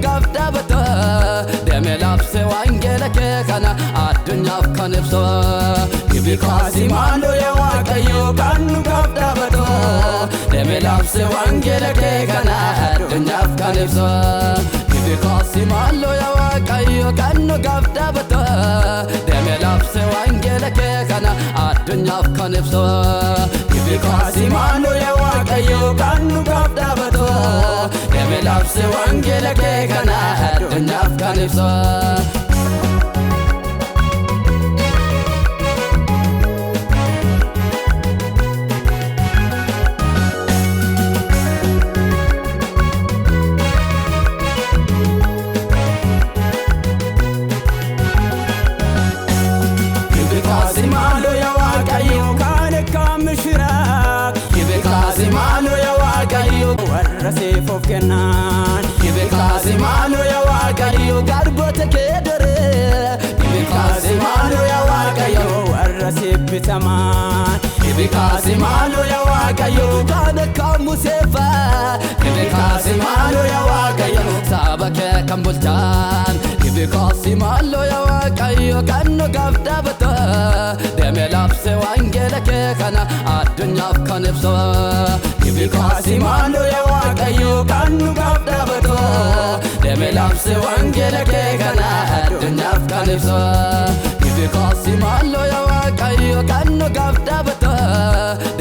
gafdabata deme labse wangelake kana adunyaf kanibso ibikasi malo ya waqayyo kanu gafdabata deme labse wangelake kana adunyaf kanibso ibikasi malo ya waqayyo kanu gafdabata deme labse wangelake kana adunyaf kanibso ibikasi malo ya waqayyo kanu gafdabata deme labse wangelake kana adunyaf kanibso Simalo ya waqayyo kana kamshira ibika simalo ya waqayyo warase fofkenan ibika simalo ya waqayyo garbote kedere ibika simalo ya waqayyo warase bitaman ibika simalo ya waqayyo kana kamusefa ibika simalo ya waqayyo sabake kambultan ibika simalo ya waqayyo kanu gafdabata deme labse wangelake kana adunyaf kanibso ibikasi malo ya waqayyo kanu gafdabata deme labse wangelake kana adunyaf kanibso ibikasi malo ya waqayyo kanu gafdabata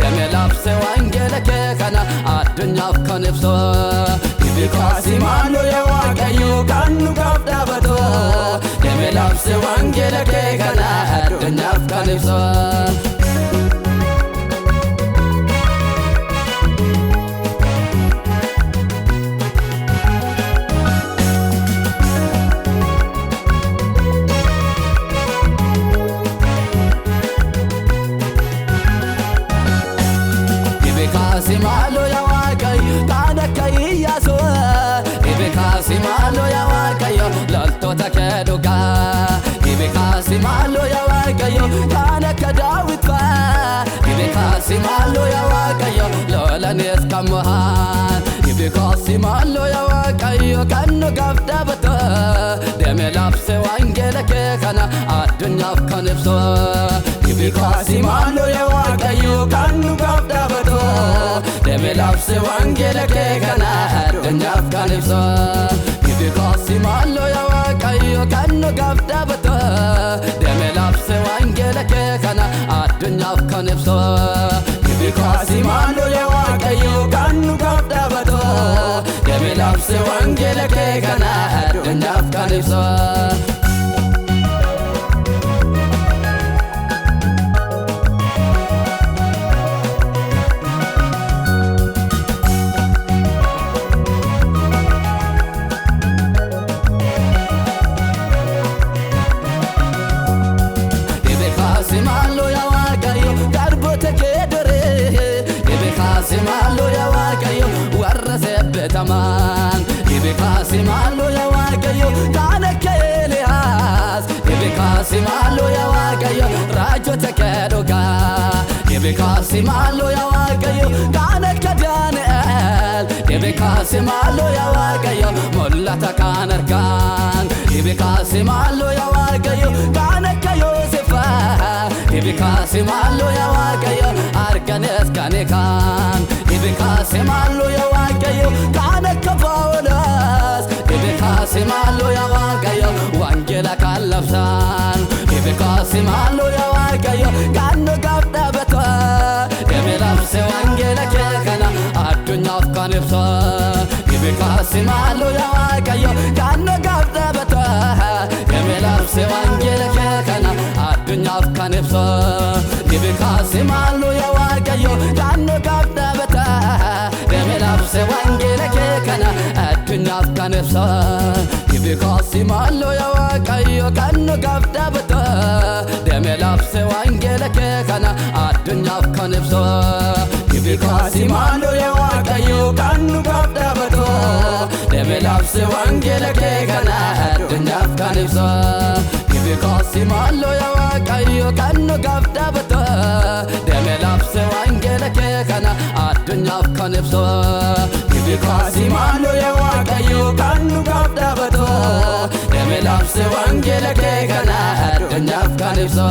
deme labse wangelake kana adunyaf kanibso ibikasi malo ya waqayyo kanu gafdabata deme labse wangelake kana adunyaf kanibso ibikasi malo ya waqayyo kana kayyaso ibikasi malo ya waqayyo laltota keduga ibikasi malo ya waqayyo kana kadawit fa ibikasi malo ya waqayyo lolanes kamuhan ibikasi malo ya waqayyo kanu gafdabata deme labse wangelake kana adunyaf kanibso ibikasi malo ya waqayyo kanu gafdabata deme labse wangelake kana adunyaf kanibso ibikasi malo ya waqayyo kanu gafdabata deme labse wangelake kana adunyaf kanibso ibikasi malo ya waqayyo kanu gafdabata deme labse wangelake kana adunyaf kanibso simalo ya waqayyo garbote kedere ibika simalo ya waqayyo warase betaman ibika simalo ya waqayyo kana kelehas ibika simalo ya waqayyo rajote kedoga ibika simalo ya waqayyo kana kadanel ibika simalo ya waqayyo mollata kanarkan ibika simalo ya waqayyo kana kayosefa ibikasi malo ya waqayyo arganes kanekan ibikasi malo ya waqayyo kana kabolas ibikasi malo ya waqayyo wangela kalafsan ibikasi malo ya waqayyo kanu gafdabata deme labse wangelake kana adunyaf kanibso ibikasi malo ya waqayyo kanu gafdabata deme labse wangelake kana adunyaf kanibso ibikasi malo ya waqayyo kanu gafdabata deme labse wangelake kana adunyaf kanibso ibikasi malo ya waqayyo kanu gafdabata deme labse wangelake kana adunyaf kanibso ibikasi malo ya waqayyo kanu gafdabata deme labse wangelake kana adunyaf kanibso ibikasi malo ya waqayyo kanu gafdabata deme labse wangelake kana adunyaf kanibso ibikasi malo ya waqayyo kanu gafdabata arrabse wangela kee kana addunyaaf kan ibsa